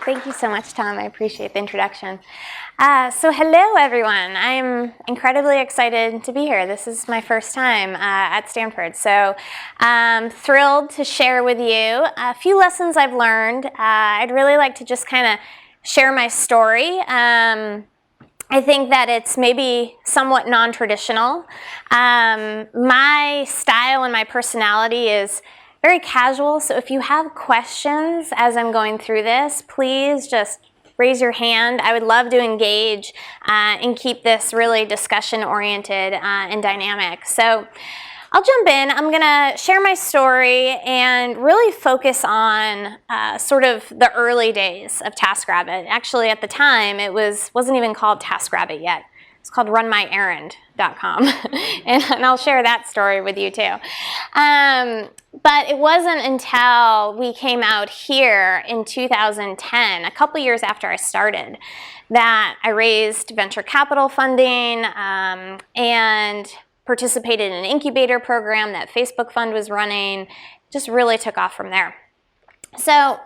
Thank you so much, Tom. I appreciate the introduction. So hello, everyone. I'm incredibly excited to be here. This is my first time at Stanford, so I'm thrilled to share with you a few lessons I've learned. I'd really like to just kind of share my story. I think that it's maybe somewhat non-traditional. My style and my personality is very casual, so if you have questions as I'm going through this, please just raise your hand. I would love to engage and keep this really discussion-oriented and dynamic. So I'll jump in. I'm going to share my story and really focus on sort of the early days of Taskrabbit. Actually, at the time, it wasn't even called Taskrabbit yet. It's called runmyerrand.com, and I'll share that story with you too. But it wasn't until we came out here in 2010, a couple years after I started, that I raised venture capital funding and participated in an incubator program that Facebook Fund was running. Just really took off from there. So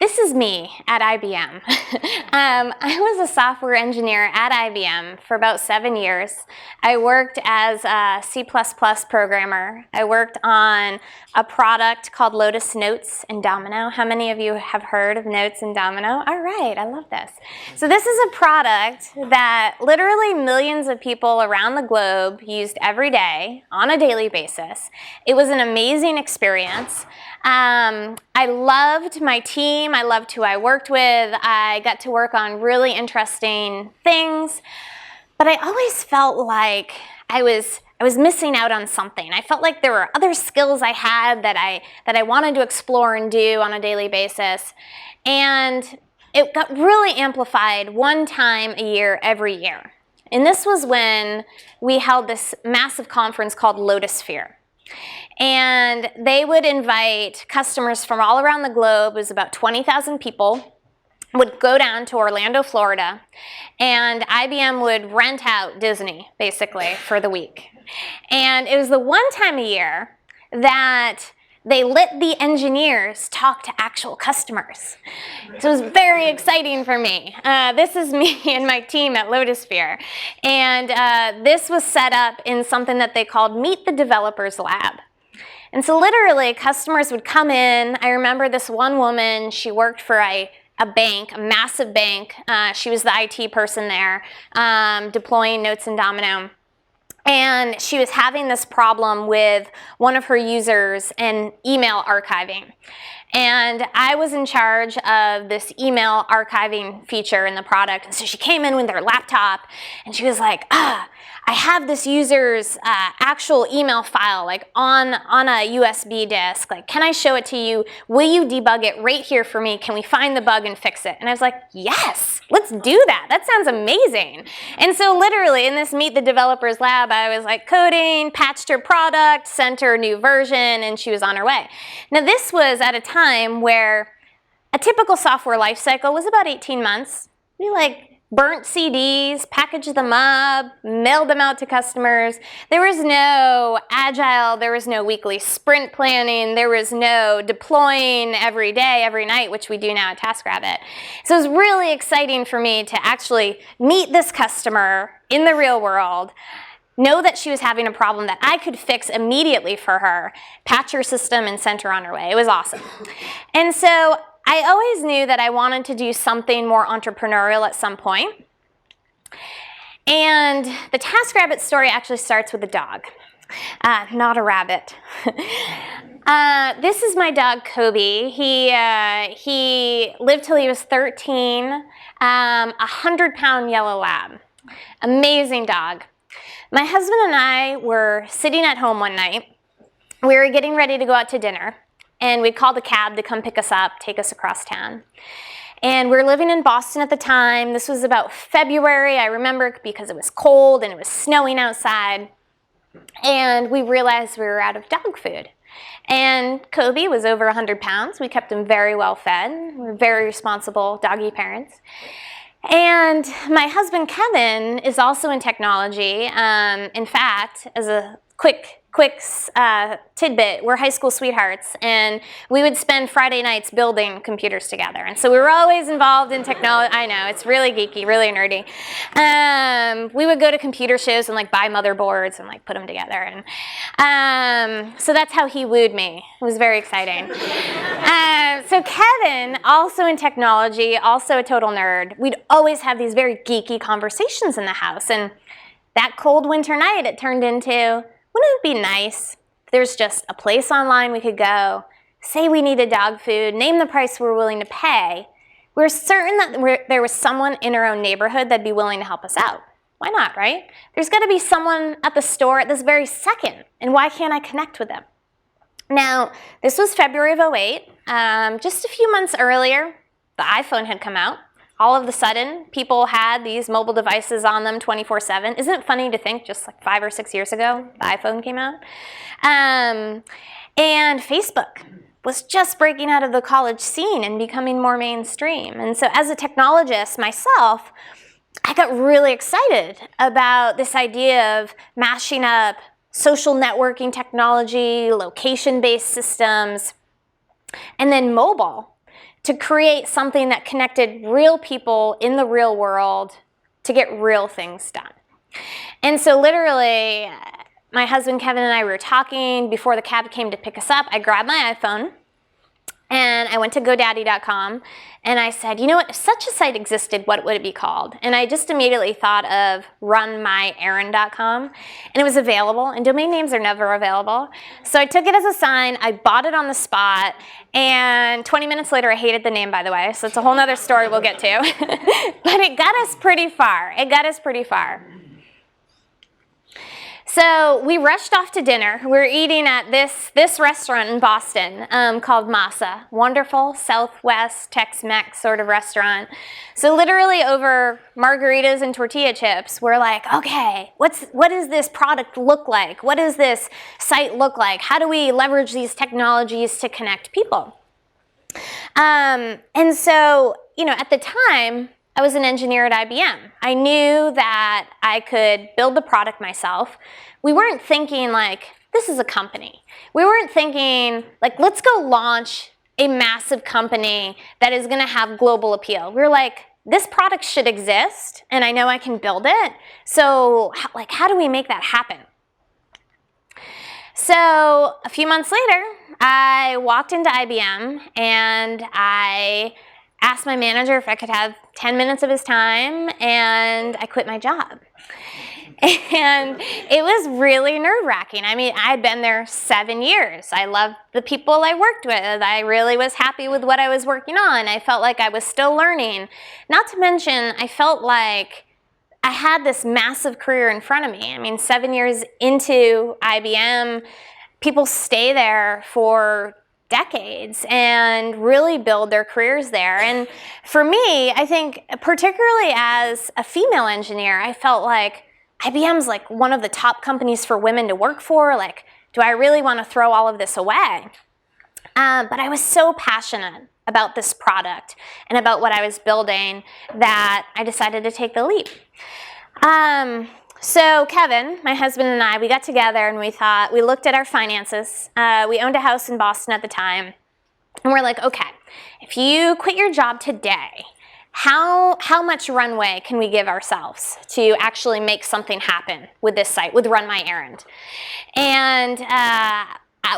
this is me at IBM. I was a software engineer at IBM for about 7 years. I worked as a C++ programmer. I worked on a product called Lotus Notes and Domino. How many of you have heard of Notes and Domino? All right, I love this. So this is a product that literally millions of people around the globe used every day on a daily basis. It was an amazing experience. I loved my team. I loved who I worked with. I got to work on really interesting things, but I always felt like I was missing out on something. I felt like there were other skills I had that I wanted to explore and do on a daily basis, and it got really amplified one time a year every year. And this was when we held this massive conference called Lotusphere. And they would invite customers from all around the globe. It was about 20,000 people, would go down to Orlando, Florida, and IBM would rent out Disney, basically, for the week. And it was the one time a year that they let the engineers talk to actual customers. So it was very exciting for me. This is me and my team at Lotusphere. And this was set up in something that they called Meet the Developers Lab. And so literally, customers would come in. I remember this one woman, she worked for a bank, a massive bank. She was the IT person there, deploying Notes and Domino. And she was having this problem with one of her users and email archiving. And I was in charge of this email archiving feature in the product. And so she came in with her laptop and she was like, I have this user's actual email file like on a USB disk. Like, can I show it to you? Will you debug it right here for me? Can we find the bug and fix it? And I was like, yes, let's do that. That sounds amazing. And so literally in this Meet the Developers Lab, I was like coding, patched her product, sent her a new version, and she was on her way. Now this was at a time where a typical software lifecycle was about 18 months. We like burnt CDs, packaged them up, mailed them out to customers. There was no agile, there was no weekly sprint planning, there was no deploying every day, every night, which we do now at Taskrabbit. So it was really exciting for me to actually meet this customer in the real world, know that she was having a problem that I could fix immediately for her, patch her system, and send her on her way. It was awesome. And so I always knew that I wanted to do something more entrepreneurial at some point. And the Taskrabbit story actually starts with a dog, not a rabbit. This is my dog, Kobe. He lived till he was 13, 100-pound yellow lab. Amazing dog. My husband and I were sitting at home one night. We were getting ready to go out to dinner. And we called a cab to come pick us up, take us across town. And we were living in Boston at the time. This was about February, I remember, because it was cold and it was snowing outside. And we realized we were out of dog food. And Kobe was over 100 pounds. We kept him very well fed. We were very responsible doggy parents. And my husband, Kevin, is also in technology. In fact, as a quick tidbit, we're high school sweethearts, and we would spend Friday nights building computers together. And so we were always involved in technology. I know, it's really geeky, really nerdy. We would go to computer shows and like buy motherboards and like put them together. And so that's how he wooed me. It was very exciting. So Kevin, also in technology, also a total nerd, we'd always have these very geeky conversations in the house. And that cold winter night, it turned into, wouldn't it be nice if there's just a place online we could go, say we needed dog food, name the price we're willing to pay. We're certain that there was someone in our own neighborhood that'd be willing to help us out. Why not, right? There's got to be someone at the store at this very second, and why can't I connect with them? Now, this was February of 2008. Just a few months earlier, the iPhone had come out. All of a sudden, people had these mobile devices on them 24/7. Isn't it funny to think just like 5 or 6 years ago, the iPhone came out? And Facebook was just breaking out of the college scene and becoming more mainstream. And so as a technologist myself, I got really excited about this idea of mashing up social networking technology, location-based systems, and then mobile, to create something that connected real people in the real world to get real things done. And so literally, my husband Kevin and I were talking before the cab came to pick us up. I grabbed my iPhone and I went to GoDaddy.com and I said, you know what, if such a site existed, what would it be called? And I just immediately thought of RunMyErrand.com, and it was available, and domain names are never available. So I took it as a sign, I bought it on the spot, and 20 minutes later, I hated the name, by the way, so it's a whole other story we'll get to. But it got us pretty far. So we rushed off to dinner. We were eating at this restaurant in Boston called Masa. Wonderful Southwest Tex-Mex sort of restaurant. So literally over margaritas and tortilla chips, we're like, okay, what does this product look like? What does this site look like? How do we leverage these technologies to connect people? And so, at the time, I was an engineer at IBM. I knew that I could build the product myself. We weren't thinking like, this is a company. We weren't thinking like, let's go launch a massive company that is gonna have global appeal. We were like, this product should exist and I know I can build it. So how do we make that happen? So a few months later, I walked into IBM and I asked my manager if I could have 10 minutes of his time, and I quit my job. And it was really nerve-wracking. I mean, I'd been there 7 years. I loved the people I worked with. I really was happy with what I was working on. I felt like I was still learning. Not to mention, I felt like I had this massive career in front of me. I mean, 7 years into IBM, people stay there for decades and really build their careers there. And for me, I think particularly as a female engineer, I felt like IBM's like one of the top companies for women to work for. Like, do I really want to throw all of this away? But I was so passionate about this product and about what I was building that I decided to take the leap. So Kevin, my husband, and I, we got together and we looked at our finances. We owned a house in Boston at the time. And we're like, okay, if you quit your job today, how much runway can we give ourselves to actually make something happen with this site, with Run My Errand? And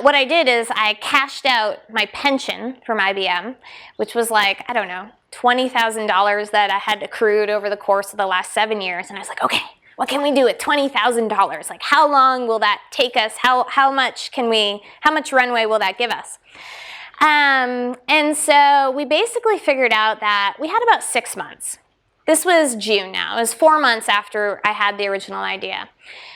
what I did is I cashed out my pension from IBM, which was like, I don't know, $20,000 that I had accrued over the course of the last 7 years. And I was like, okay, what can we do with $20,000? Like, how long will that take us? How much runway will that give us? And so we basically figured out that we had about 6 months. This was June now. It was 4 months after I had the original idea.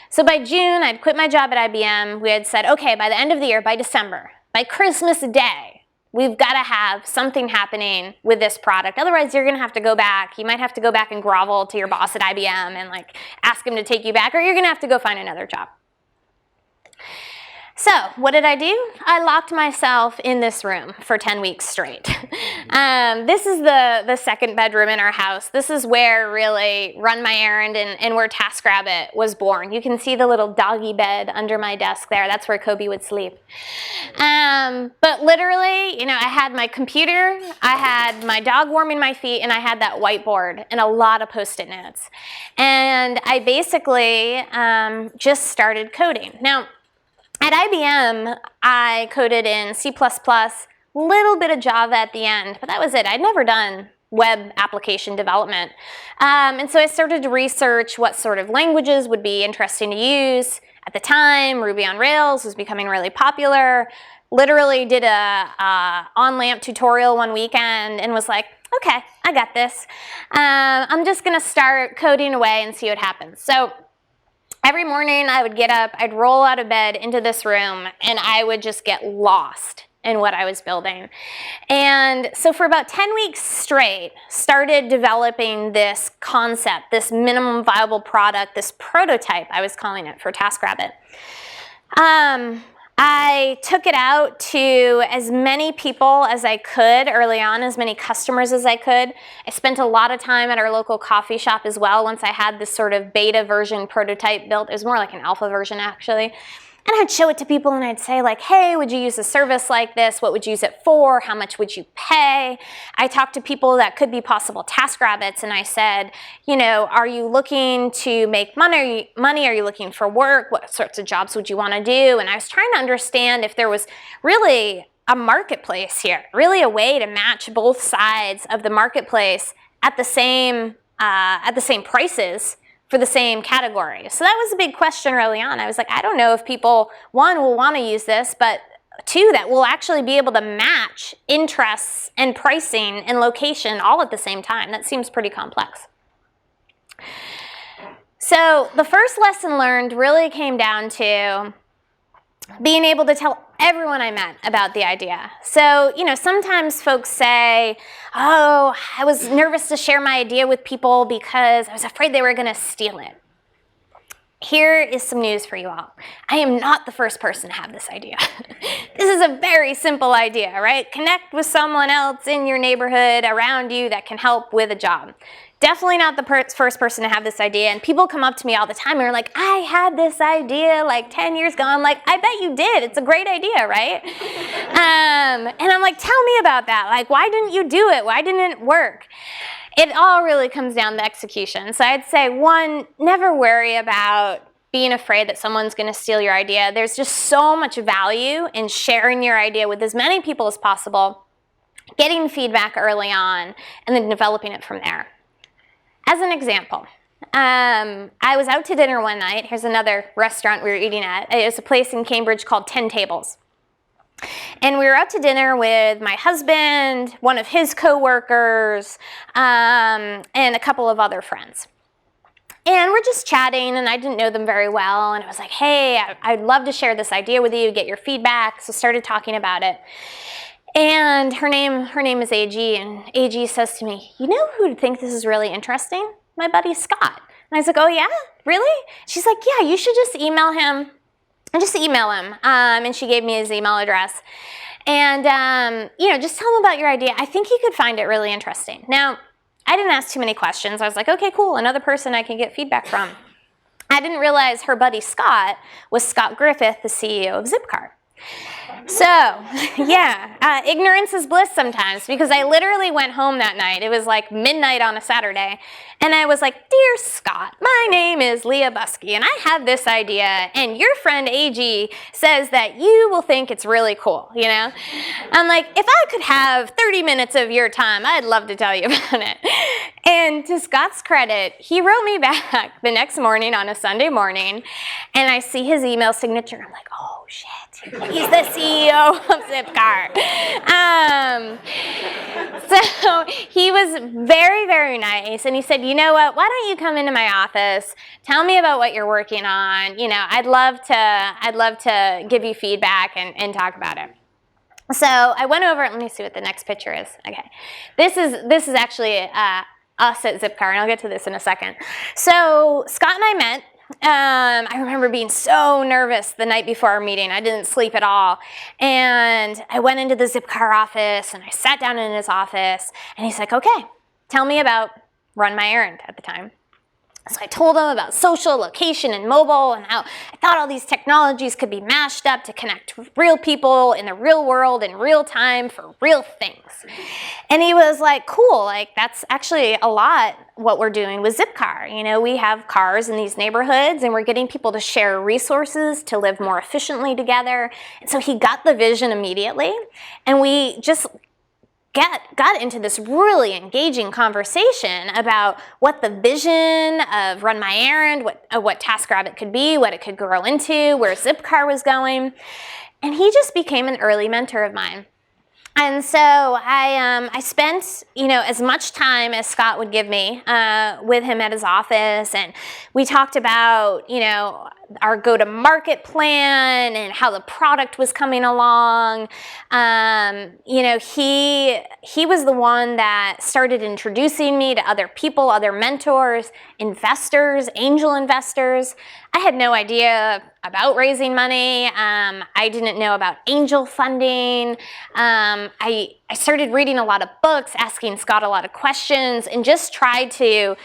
So by June, I'd quit my job at IBM. We had said, okay, by the end of the year, by December, by Christmas Day, we've got to have something happening with this product. Otherwise, you're going to have to go back. You might have to go back and grovel to your boss at IBM and like ask him to take you back, or you're going to have to go find another job. So what did I do? I locked myself in this room for 10 weeks straight. This is the second bedroom in our house. This is where really Run My Errand and where Taskrabbit was born. You can see the little doggy bed under my desk there. That's where Kobe would sleep. But literally, you know, I had my computer, I had my dog warming my feet, and I had that whiteboard and a lot of Post-it notes. And I basically just started coding. Now, at IBM, I coded in C++, little bit of Java at the end, but that was it. I'd never done web application development. And so I started to research what sort of languages would be interesting to use. At the time, Ruby on Rails was becoming really popular. Literally did a on-LAMP tutorial one weekend and was like, okay, I got this. I'm just gonna start coding away and see what happens. So every morning I would get up, I'd roll out of bed into this room, and I would just get lost in what I was building. And so for about 10 weeks straight, started developing this concept, this minimum viable product, this prototype, I was calling it, for Taskrabbit. I took it out to as many people as I could early on, as many customers as I could. I spent a lot of time at our local coffee shop as well once I had this sort of beta version prototype built. It was more like an alpha version actually. And I'd show it to people and I'd say like, hey, would you use a service like this? What would you use it for? How much would you pay? I talked to people that could be possible TaskRabbits, and I said, you know, are you looking to make money? Are you looking for work? What sorts of jobs would you want to do? And I was trying to understand if there was really a marketplace here, really a way to match both sides of the marketplace at the same prices for the same category. So that was a big question early on. I was like, I don't know if people, one, will want to use this, but two, that will actually be able to match interests and pricing and location all at the same time. That seems pretty complex. So the first lesson learned really came down to being able to tell everyone I met about the idea. So, you know, sometimes folks say, oh, I was nervous to share my idea with people because I was afraid they were going to steal it. Here is some news for you all. I am not the first person to have this idea. This is a very simple idea, right? Connect with someone else in your neighborhood around you that can help with a job. Definitely not the first person to have this idea. And people come up to me all the time and are like, I had this idea like 10 years ago. I'm like, I bet you did. It's a great idea, right? And I'm like, tell me about that. Like, why didn't you do it? Why didn't it work? It all really comes down to execution. So I'd say, one, never worry about being afraid that someone's going to steal your idea. There's just so much value in sharing your idea with as many people as possible, getting feedback early on, and then developing it from there. As an example, I was out to dinner one night. Here's another restaurant we were eating at. It was a place in Cambridge called 10 Tables. And we were out to dinner with my husband, one of his coworkers, and a couple of other friends. And we're just chatting, and I didn't know them very well. And I was like, hey, I'd love to share this idea with you, get your feedback. So started talking about it. And her name is AG, and AG says to me, you know who would think this is really interesting? My buddy Scott. And I was like, oh yeah, really? She's like, yeah, you should just email him. And and she gave me his email address. And, you know, just tell him about your idea. I think he could find it really interesting. Now, I didn't ask too many questions. I was like, okay, cool, another person I can get feedback from. I didn't realize her buddy Scott was Scott Griffith, the CEO of Zipcar. So, yeah, ignorance is bliss sometimes, because I literally went home that night. It was like midnight on a Saturday, and I was like, dear Scott, my name is Leah Busque, and I have this idea, and your friend AG says that you will think it's really cool, you know? I'm like, if I could have 30 minutes of your time, I'd love to tell you about it. And to Scott's credit, he wrote me back the next morning on a Sunday morning, and I see his email signature. I'm like, oh, shit. He's the CEO of Zipcar. So he was very, very nice. And he said, you know what, why don't you come into my office, tell me about what you're working on. You know, I'd love to give you feedback and talk about it. So I went over, let me see what the next picture is. Okay. This is actually us at Zipcar, and I'll get to this in a second. So Scott and I met. I remember being so nervous the night before our meeting. I didn't sleep at all. And I went into the Zipcar office and I sat down in his office and he's like, okay, tell me about Run My Errand at the time. So I told him about social, location, and mobile, and how I thought all these technologies could be mashed up to connect real people in the real world in real time for real things. And he was like, cool, like that's actually a lot what we're doing with Zipcar. You know, we have cars in these neighborhoods and we're getting people to share resources to live more efficiently together. And so he got the vision immediately, and we just got into this really engaging conversation about what the vision of Run My Errand, what Taskrabbit could be, what it could grow into, where Zipcar was going. And he just became an early mentor of mine. And so I spent, as much time as Scott would give me with him at his office, and we talked about, our go-to-market plan and how the product was coming along. He was the one that started introducing me to other people, other mentors, investors, angel investors. I had no idea about raising money. I didn't know about angel funding. I started reading a lot of books, asking Scott a lot of questions, and just try to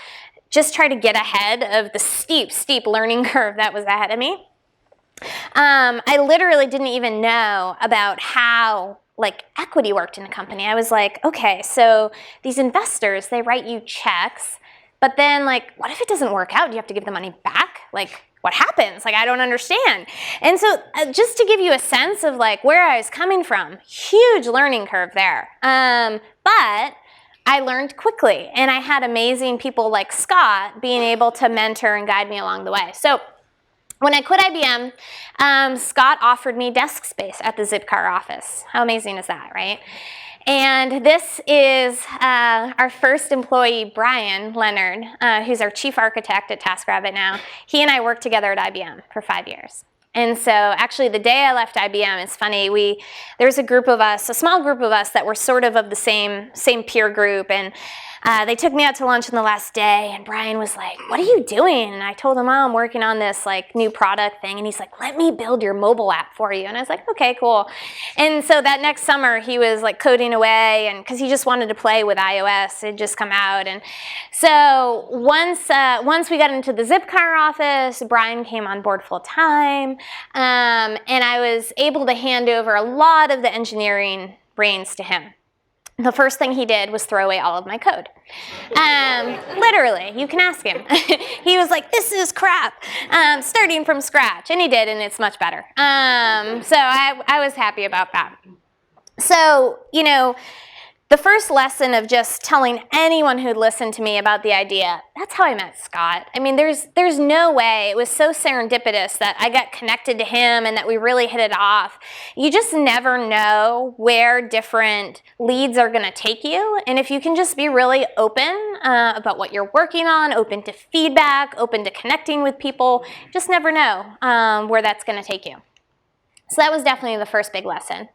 get ahead of the steep learning curve that was ahead of me. I literally didn't even know about how equity worked in a company. I was like, okay, so these investors, they write you checks, but then what if it doesn't work out? Do you have to give the money back? What happens? I don't understand. And so just to give you a sense of where I was coming from, huge learning curve there. But I learned quickly, and I had amazing people like Scott being able to mentor and guide me along the way. So when I quit IBM, Scott offered me desk space at the Zipcar office. How amazing is that, right? And this is our first employee, Brian Leonard, who's our chief architect at Taskrabbit now. He and I worked together at IBM for 5 years. And so actually the day I left IBM, it's funny, there's a group of us, a small group of us that were sort of the same peer group, and they took me out to lunch on the last day, and Brian was like, what are you doing? And I told him, I'm working on this new product thing, and he's like, let me build your mobile app for you. And I was like, okay, cool. And so that next summer he was coding away, and because he just wanted to play with iOS, it had just come out. And so once we got into the Zipcar office, Brian came on board full time, and I was able to hand over a lot of the engineering reins to him. The first thing he did was throw away all of my code. Literally, you can ask him. He was like, this is crap, starting from scratch. And he did, and it's much better. So I was happy about that. So, the first lesson of just telling anyone who'd listened to me about the idea, that's how I met Scott. I mean, there's no way. It was so serendipitous that I got connected to him and that we really hit it off. You just never know where different leads are going to take you. And if you can just be really open about what you're working on, open to feedback, open to connecting with people, you just never know where that's going to take you. So that was definitely the first big lesson.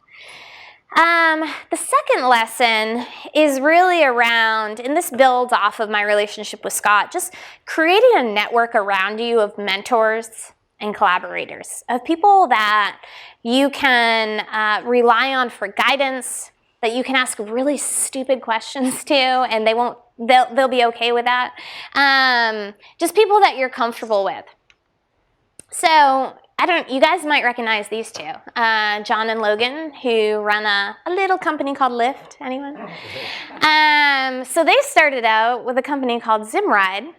The second lesson is really around, and this builds off of my relationship with Scott, just creating a network around you of mentors and collaborators, of people that you can rely on for guidance, that you can ask really stupid questions to, and they'll be okay with that. Just people that you're comfortable with. So you guys might recognize these two, John and Logan, who run a little company called Lyft. Anyone? So they started out with a company called Zimride,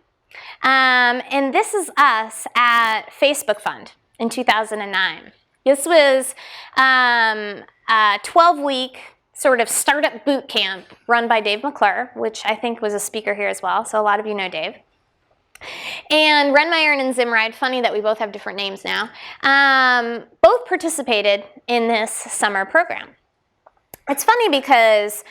and this is us at Facebook Fund in 2009. This was a 12-week sort of startup boot camp run by Dave McClure, which I think was a speaker here as well, so a lot of you know Dave. And Run My Errand and Zimride, funny that we both have different names now, both participated in this summer program. It's funny because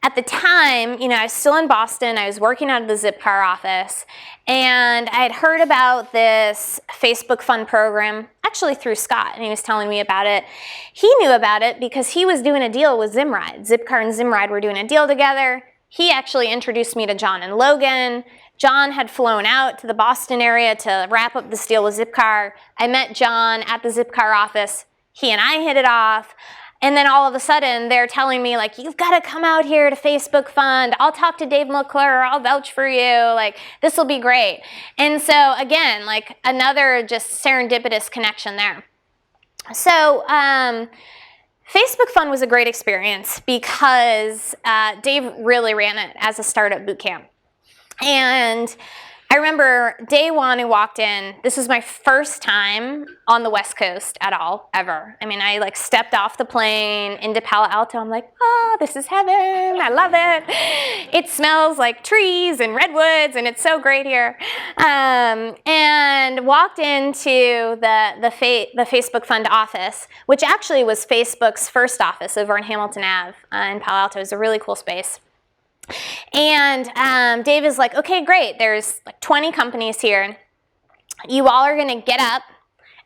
at the time, I was still in Boston, I was working out of the Zipcar office, and I had heard about this Facebook Fund program, actually through Scott, and he was telling me about it. He knew about it because he was doing a deal with Zimride. Zipcar and Zimride were doing a deal together. He actually introduced me to John and Logan. John had flown out to the Boston area to wrap up this deal with Zipcar. I met John at the Zipcar office. He and I hit it off. And then all of a sudden, they're telling me, like, you've got to come out here to Facebook Fund. I'll talk to Dave McClure. I'll vouch for you. Like, this will be great. And so, again, like, another just serendipitous connection there. So, Facebook Fund was a great experience because Dave really ran it as a startup boot camp. And I remember day one I walked in. This was my first time on the West Coast at all, ever. I mean, I like stepped off the plane into Palo Alto. I'm like, oh, this is heaven. I love it. It smells like trees and redwoods, and it's so great here. And walked into the Facebook Fund office, which actually was Facebook's first office over in Hamilton Ave in Palo Alto. It was a really cool space. And Dave is like, okay, great. There's like 20 companies here. You all are going to get up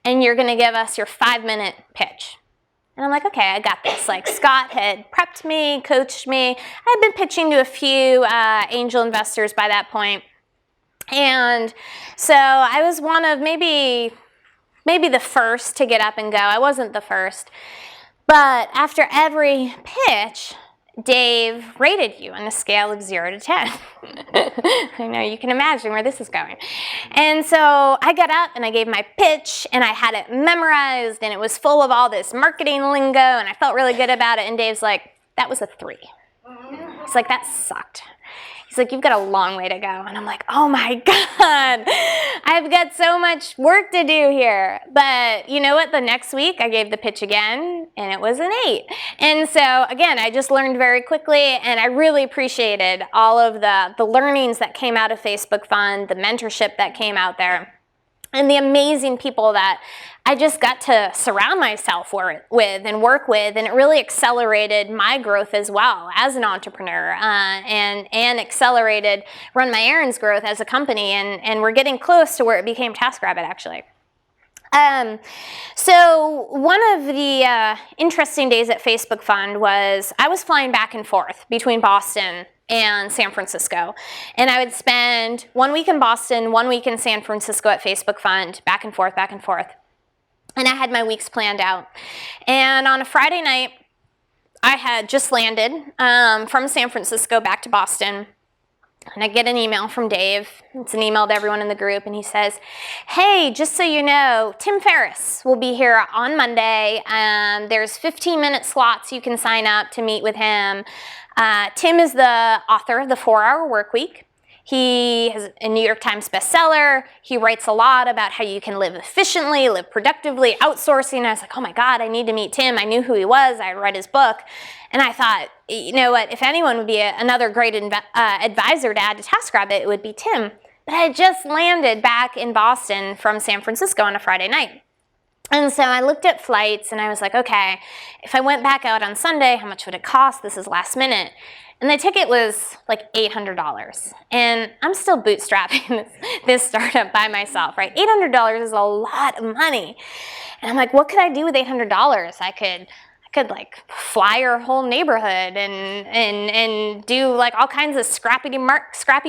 and you're going to give us your 5-minute pitch. And I'm like, okay, I got this. Like, Scott had prepped me, coached me. I had been pitching to a few angel investors by that point. And so I was one of maybe the first to get up and go. I wasn't the first. But after every pitch, Dave rated you on a scale of 0 to 10. I know you can imagine where this is going. And so I got up and I gave my pitch and I had it memorized and it was full of all this marketing lingo and I felt really good about it. And Dave's like, that was a 3. He's like, that sucked. He's like, you've got a long way to go. And I'm like, oh my God, I've got so much work to do here. But you know what? The next week I gave the pitch again and it was an 8. And so again, I just learned very quickly and I really appreciated all of the learnings that came out of Facebook Fund, the mentorship that came out there, and the amazing people that I just got to surround myself with and work with, and it really accelerated my growth as well as an entrepreneur, and accelerated Run My Errand's growth as a company, and we're getting close to where it became Taskrabbit actually. So one of the interesting days at Facebook Fund was I was flying back and forth between Boston and San Francisco. And I would spend 1 week in Boston, 1 week in San Francisco at Facebook Fund, back and forth, back and forth. And I had my weeks planned out. And on a Friday night, I had just landed from San Francisco back to Boston. And I get an email from Dave. It's an email to everyone in the group. And he says, hey, just so you know, Tim Ferriss will be here on Monday. There's 15-minute slots you can sign up to meet with him. Tim is the author of The 4-Hour Workweek. He has a New York Times bestseller. He writes a lot about how you can live efficiently, live productively, outsourcing. I was like, oh my God, I need to meet Tim. I knew who he was. I read his book. And I thought, you know what, if anyone would be another great advisor to add to TaskRabbit, it would be Tim. But I had just landed back in Boston from San Francisco on a Friday night. And so I looked at flights and I was like, okay, if I went back out on Sunday, how much would it cost? This is last minute. And the ticket was like $800. And I'm still bootstrapping this startup by myself, right? $800 is a lot of money. And I'm like, what could I do with $800? I could like fly your whole neighborhood and do like all kinds of scrappy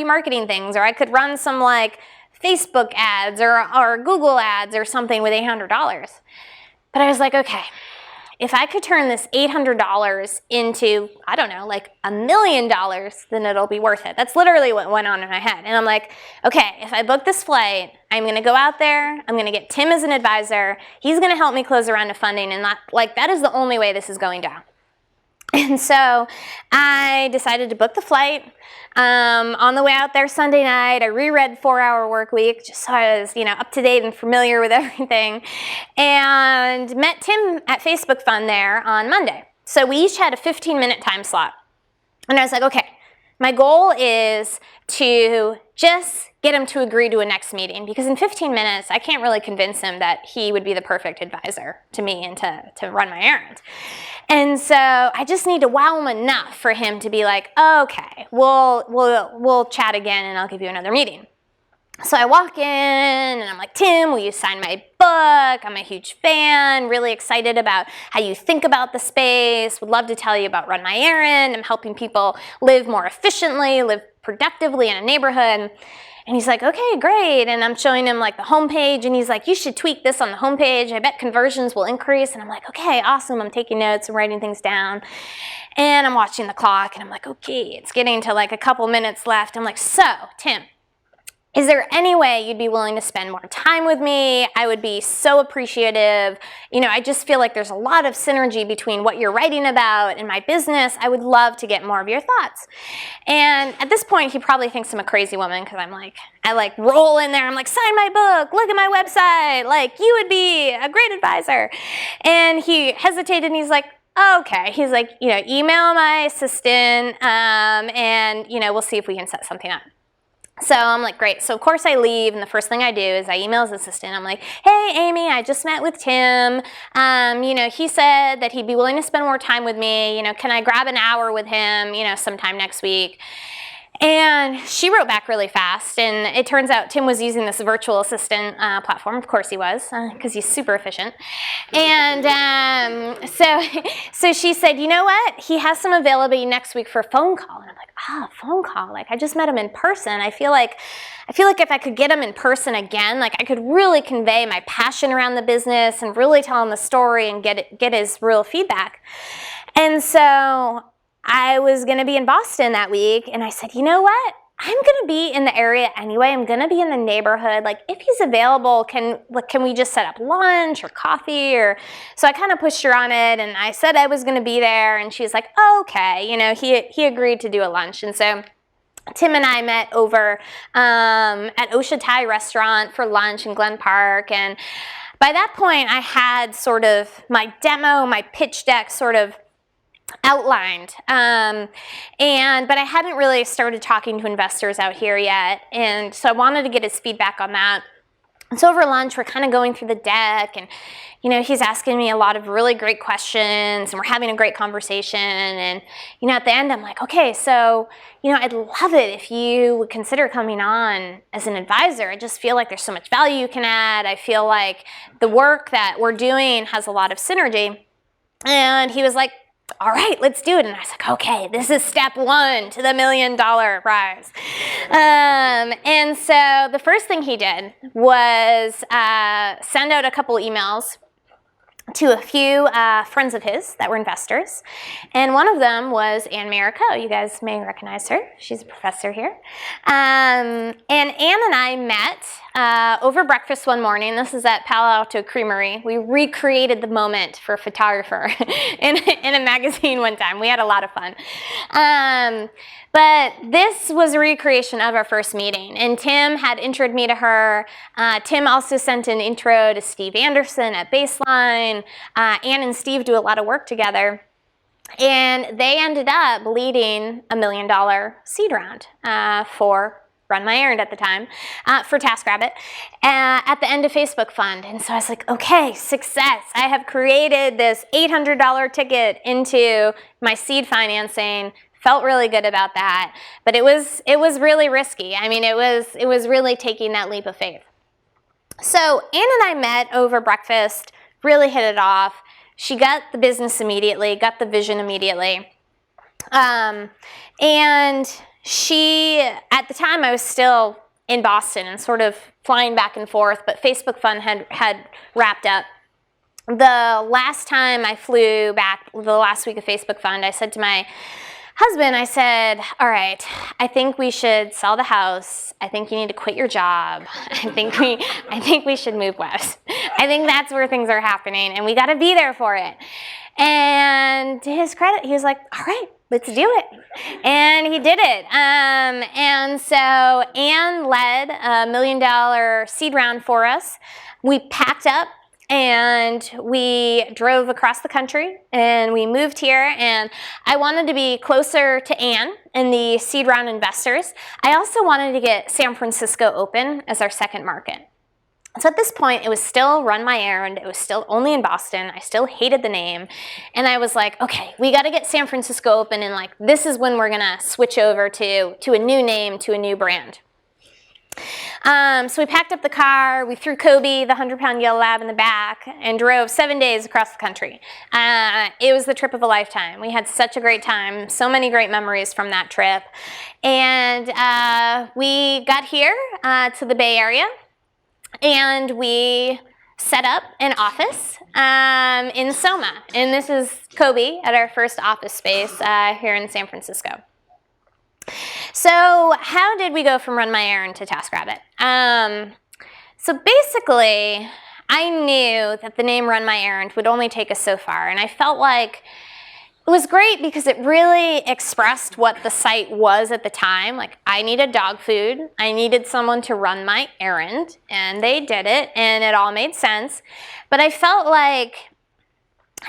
marketing things, or I could run some like Facebook ads or Google ads or something with $800. But I was like, okay, if I could turn this $800 into, I don't know, like $1 million, then it'll be worth it. That's literally what went on in my head. And I'm like, okay, if I book this flight, I'm going to go out there, I'm going to get Tim as an advisor, he's going to help me close a round of funding, and that is the only way this is going down. And so I decided to book the flight. On the way out there Sunday night, I reread 4-Hour Workweek just so I was, up to date and familiar with everything, and met Tim at Facebook Fund there on Monday. So we each had a 15-minute time slot. And I was like, okay, my goal is to just get him to agree to a next meeting, because in 15 minutes, I can't really convince him that he would be the perfect advisor to me and to run my errand. And so I just need to wow him enough for him to be like, okay, we'll chat again and I'll give you another meeting. So I walk in and I'm like, Tim, will you sign my book? I'm a huge fan, really excited about how you think about the space, would love to tell you about Run My Errand. I'm helping people live more efficiently, live productively in a neighborhood. And he's like, okay, great. And I'm showing him like the homepage, and he's like, you should tweak this on the homepage. I bet conversions will increase. And I'm like, okay, awesome. I'm taking notes and writing things down. And I'm watching the clock, and I'm like, okay, it's getting to like a couple minutes left. I'm like, so, Tim, is there any way you'd be willing to spend more time with me? I would be so appreciative. I just feel like there's a lot of synergy between what you're writing about and my business. I would love to get more of your thoughts. And at this point, he probably thinks I'm a crazy woman because I roll in there. I'm like, sign my book, look at my website. Like, you would be a great advisor. And he hesitated, and he's like, okay. He's like, email my assistant, and we'll see if we can set something up. So I'm like, great. So of course I leave, and the first thing I do is I email his assistant. I'm like, hey, Amy, I just met with Tim. He said that he'd be willing to spend more time with me. Can I grab an hour with him, sometime next week? And she wrote back really fast, and it turns out Tim was using this virtual assistant platform. Of course he was, because he's super efficient. And so she said, you know what? He has some availability next week for a phone call. And I'm like, phone call? Like, I just met him in person. I feel like if I could get him in person again, like I could really convey my passion around the business and really tell him the story and get his real feedback. And so I was going to be in Boston that week, and I said, you know what? I'm going to be in the area anyway. I'm going to be in the neighborhood. Like, if he's available, can we just set up lunch or coffee? So I kind of pushed her on it, and I said I was going to be there, and she was like, oh, okay. He agreed to do a lunch. And so Tim and I met over at Osha Thai restaurant for lunch in Glen Park. And by that point, I had sort of my demo, my pitch deck sort of outlined, but I hadn't really started talking to investors out here yet, and so I wanted to get his feedback on that. And so over lunch, we're kind of going through the deck, and he's asking me a lot of really great questions, and we're having a great conversation. And at the end, I'm like, okay, so I'd love it if you would consider coming on as an advisor. I just feel like there's so much value you can add. I feel like the work that we're doing has a lot of synergy. And he was like, all right, let's do it. And I was like, okay, this is step one to the $1 million prize. And so the first thing he did was send out a couple emails to a few friends of his that were investors. And one of them was Ann Marico. You guys may recognize her. She's a professor here. And Ann and I met over breakfast one morning. This is at Palo Alto Creamery. We recreated the moment for a photographer in a magazine one time. We had a lot of fun. But this was a recreation of our first meeting, and Tim had introed me to her. Tim also sent an intro to Steve Anderson at Baseline. Ann and Steve do a lot of work together, and they ended up leading $1 million seed round for Run My Errand at the time, for Taskrabbit, at the end of Facebook Fund. And so I was like, okay, success. I have created this $800 ticket into my seed financing. Felt really good about that, but it was really risky. I mean, it was really taking that leap of faith. So Ann and I met over breakfast, really hit it off. She got the business immediately, got the vision immediately, and she, at the time, I was still in Boston and sort of flying back and forth, but Facebook Fund had wrapped up. The last time I flew back, the last week of Facebook Fund, I said to my husband, I said, all right, I think we should sell the house. I think you need to quit your job. I think we should move west. I think that's where things are happening, and we got to be there for it. And to his credit, he was like, all right, let's do it. And he did it. And so Ann led $1 million seed round for us. We packed up, and we drove across the country, and we moved here, and I wanted to be closer to Ann and the seed round investors. I also wanted to get San Francisco open as our second market. So at this point, it was still Run My Errand. It was still only in Boston. I still hated the name. And I was like, okay, we got to get San Francisco open, and this is when we're going to switch over to a new name, to a new brand. So we packed up the car, we threw Kobe, the 100-pound yellow lab, in the back and drove 7 days across the country. It was the trip of a lifetime. We had such a great time, so many great memories from that trip. And we got here to the Bay Area, and we set up an office in Soma. And this is Kobe at our first office space here in San Francisco. So how did we go from Run My Errand to Taskrabbit? So basically, I knew that the name Run My Errand would only take us so far, and I felt like it was great because it really expressed what the site was at the time. Like, I needed dog food, I needed someone to run my errand, and they did it, and it all made sense. But I felt like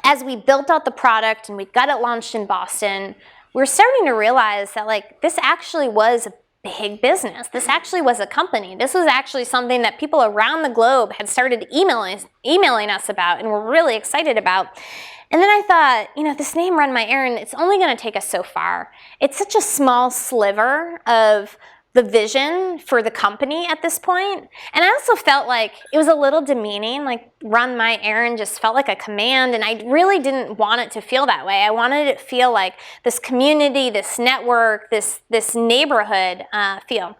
as we built out the product and we got it launched in Boston, we're starting to realize that, like, this actually was a big business. This actually was a company. This was actually something that people around the globe had started emailing us about and were really excited about. And then I thought, you know, this name Run My Errand, it's only going to take us so far. It's such a small sliver of the vision for the company at this point. And I also felt like it was a little demeaning, like Run My Errand just felt like a command, and I really didn't want it to feel that way. I wanted it to feel like this community, this network, this neighborhood feel.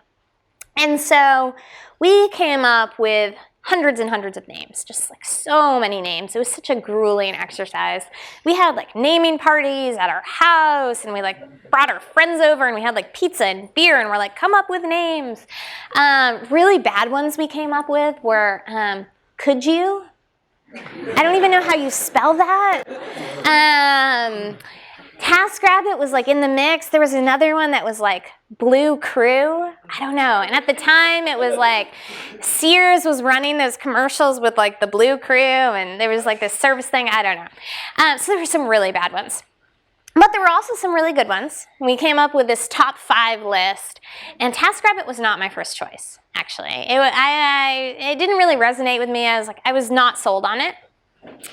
And so we came up with hundreds and hundreds of names, just like so many names. It was such a grueling exercise. We had like naming parties at our house, and we like brought our friends over, and we had like pizza and beer, and we're like, come up with names. Really bad ones we came up with were, Could You? I don't even know how you spell that. Taskrabbit was like in the mix. There was another one that was like Blue Crew. I don't know. And at the time it was like Sears was running those commercials with like the Blue Crew, and there was like this service thing. I don't know. So there were some really bad ones. But there were also some really good ones. We came up with this top 5 list, and Taskrabbit was not my first choice, actually. It didn't really resonate with me. I was not sold on it.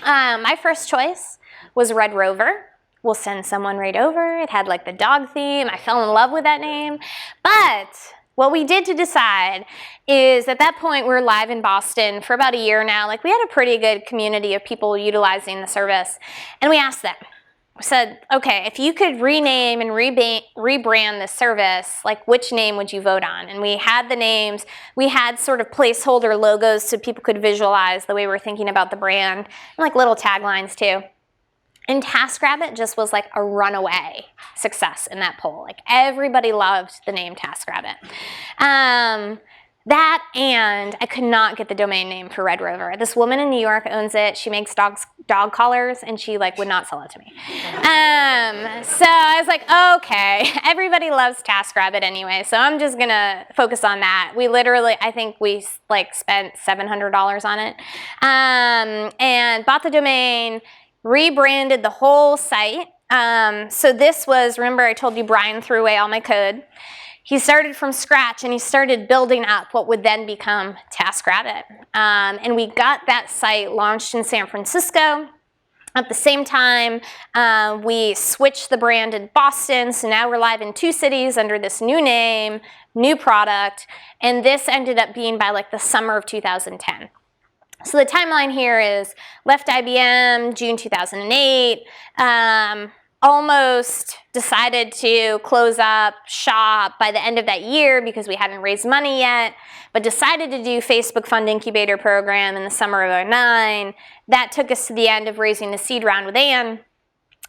My first choice was Red Rover. We'll send someone right over. It had like the dog theme. I fell in love with that name. But what we did to decide is at that point we're live in Boston for about a year now. Like, we had a pretty good community of people utilizing the service. And we asked them, we said, okay, if you could rename and rebrand this service, like, which name would you vote on? And we had the names. We had sort of placeholder logos so people could visualize the way we're thinking about the brand, and like little taglines too. And Taskrabbit just was like a runaway success in that poll. Like, everybody loved the name Taskrabbit. That, and I could not get the domain name for Red Rover. This woman in New York owns it. She makes dog collars, and she like would not sell it to me. So I was like, okay, everybody loves Taskrabbit anyway, so I'm just gonna focus on that. We literally, I think we like spent $700 on it, and bought the domain, rebranded the whole site. So this was, remember I told you Brian threw away all my code. He started from scratch, and he started building up what would then become Taskrabbit. And we got that site launched in San Francisco. At the same time, we switched the brand in Boston, so now we're live in 2 cities under this new name, new product, and this ended up being by like the summer of 2010. So the timeline here is left IBM, June 2008, almost decided to close up shop by the end of that year because we hadn't raised money yet, but decided to do Facebook Fund Incubator Program in the summer of 2009. That took us to the end of raising the seed round with Ann.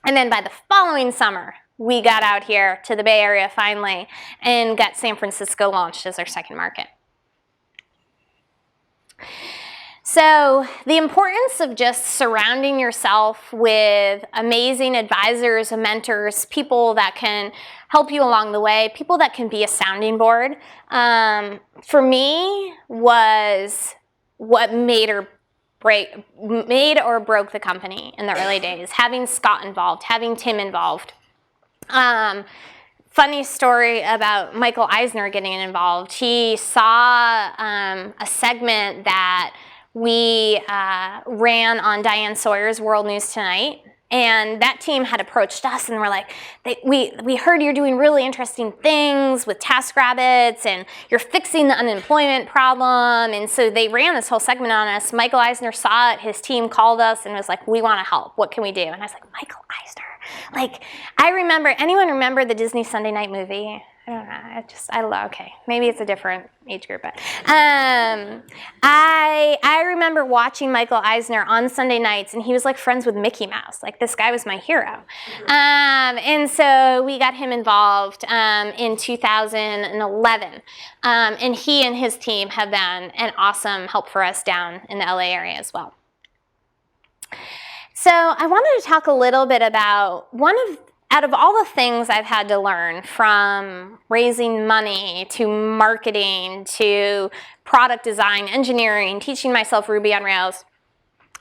And then by the following summer, we got out here to the Bay Area finally and got San Francisco launched as our second market. So the importance of just surrounding yourself with amazing advisors and mentors, people that can help you along the way, people that can be a sounding board, for me was what made or broke the company in the early days. Having Scott involved, having Tim involved. Funny story about Michael Eisner getting involved. He saw a segment that we ran on Diane Sawyer's World News Tonight, And that team had approached us and were like, we heard you're doing really interesting things with Taskrabbits and you're fixing the unemployment problem. And so they ran this whole segment on us. Michael Eisner saw it. His team called us and was like, we want to help. What can we do? And I was like, Michael Eisner. Like, anyone remember the Disney Sunday night movie? I don't know. I love, okay, maybe it's a different age group, but I remember watching Michael Eisner on Sunday nights, and he was like friends with Mickey Mouse. Like, this guy was my hero. And so we got him involved in 2011. And he and his team have been an awesome help for us down in the LA area as well. So I wanted to talk a little bit about out of all the things I've had to learn, from raising money to marketing to product design, engineering, teaching myself Ruby on Rails,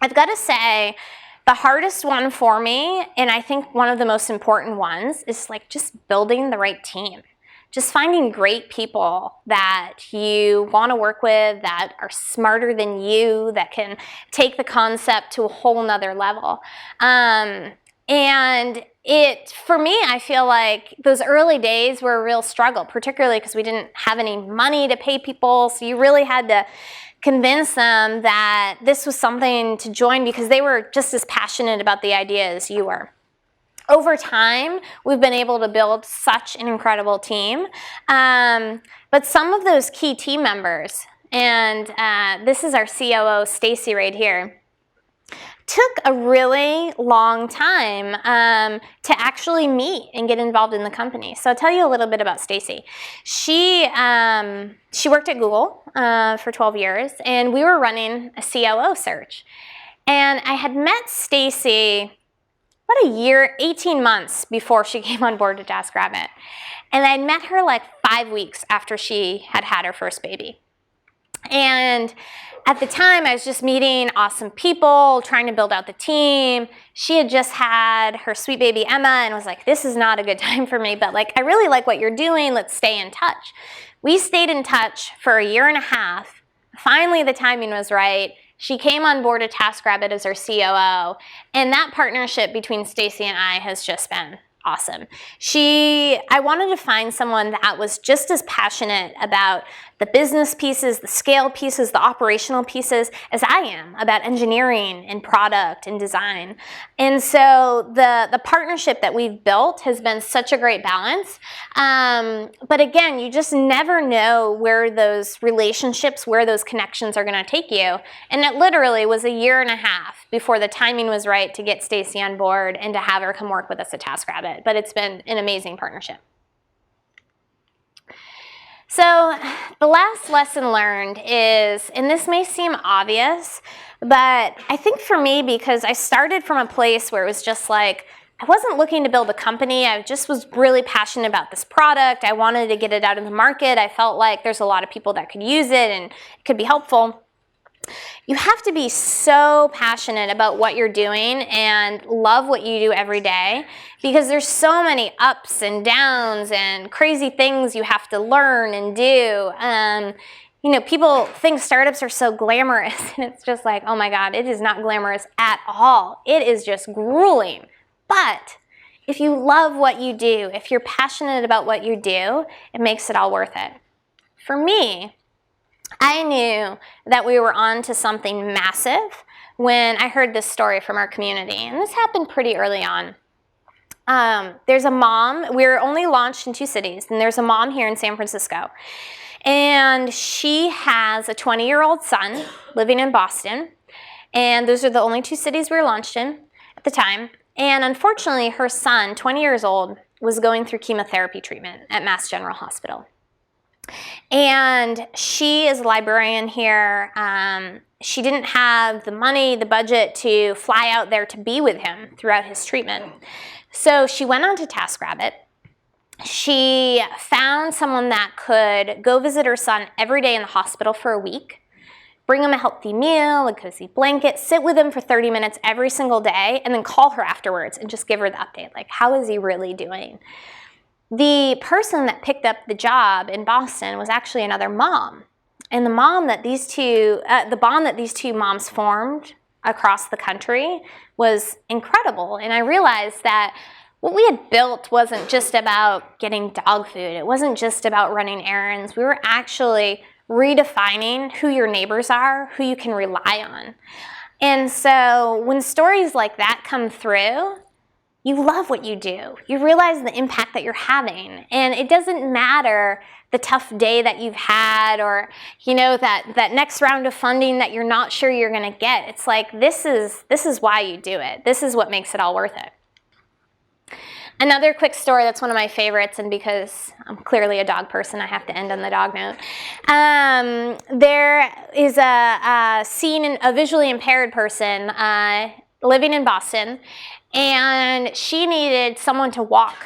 I've got to say the hardest one for me, and I think one of the most important ones, is like just building the right team. Just finding great people that you want to work with, that are smarter than you, that can take the concept to a whole nother level. And for me, I feel like those early days were a real struggle, particularly because we didn't have any money to pay people. So you really had to convince them that this was something to join because they were just as passionate about the idea as you were. Over time, we've been able to build such an incredible team. But some of those key team members, and this is our COO, Stacy, right here, took a really long time to actually meet and get involved in the company. So I'll tell you a little bit about Stacy. She worked at Google for 12 years, and we were running a COO search. And I had met Stacy about a year, 18 months before she came on board to Taskrabbit. And I met her like 5 weeks after she had her first baby. And at the time, I was just meeting awesome people, trying to build out the team. She had just had her sweet baby Emma and was like, this is not a good time for me, but like, I really like what you're doing. Let's stay in touch. We stayed in touch for a year and a half. Finally, the timing was right. She came on board at Taskrabbit as our COO, and that partnership between Stacy and I has just been awesome. I wanted to find someone that was just as passionate about the business pieces, the scale pieces, the operational pieces as I am about engineering and product and design. And so the partnership that we've built has been such a great balance. But again, you just never know where those relationships, where those connections are going to take you. And it literally was a year and a half before the timing was right to get Stacy on board and to have her come work with us at Taskrabbit. But it's been an amazing partnership. So the last lesson learned is, and this may seem obvious, but I think for me, because I started from a place where it was just like, I wasn't looking to build a company. I just was really passionate about this product. I wanted to get it out in the market. I felt like there's a lot of people that could use it and it could be helpful. You have to be so passionate about what you're doing and love what you do every day, because there's so many ups and downs and crazy things you have to learn and do. You know, people think startups are so glamorous, and it's just like, oh my God, it is not glamorous at all. It is just grueling. But if you love what you do, if you're passionate about what you do, it makes it all worth it. For me, I knew that we were on to something massive when I heard this story from our community, and this happened pretty early on. There's a mom, we were only launched in 2 cities, and there's a mom here in San Francisco, and she has a 20-year-old son living in Boston, and those are the only 2 cities we were launched in at the time. And unfortunately, her son, 20 years old, was going through chemotherapy treatment at Mass General Hospital. And she is a librarian here. She didn't have the money, the budget to fly out there to be with him throughout his treatment. So she went on to Taskrabbit. She found someone that could go visit her son every day in the hospital for a week, bring him a healthy meal, a cozy blanket, sit with him for 30 minutes every single day, and then call her afterwards and just give her the update, like, how is he really doing? The person that picked up the job in Boston was actually another mom. And the bond that these two moms formed across the country was incredible. And I realized that what we had built wasn't just about getting dog food. It wasn't just about running errands. We were actually redefining who your neighbors are, who you can rely on. And so when stories like that come through, you love what you do. You realize the impact that you're having. And it doesn't matter the tough day that you've had, or that next round of funding that you're not sure you're going to get. It's like, this is why you do it. This is what makes it all worth it. Another quick story that's one of my favorites, and because I'm clearly a dog person, I have to end on the dog note. There is a visually impaired person living in Boston, and she needed someone to walk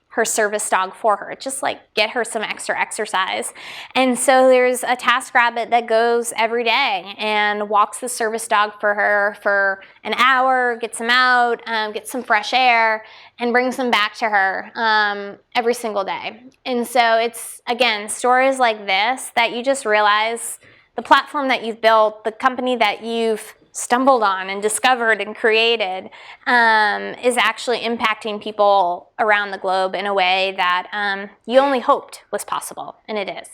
her service dog for her, just like get her some extra exercise. And so there's a Taskrabbit that goes every day and walks the service dog for her for an hour, gets him out, gets some fresh air, and brings him back to her every single day. And so it's, again, stories like this that you just realize the platform that you've built, the company that you've stumbled on and discovered and created is actually impacting people around the globe in a way that you only hoped was possible, and it is.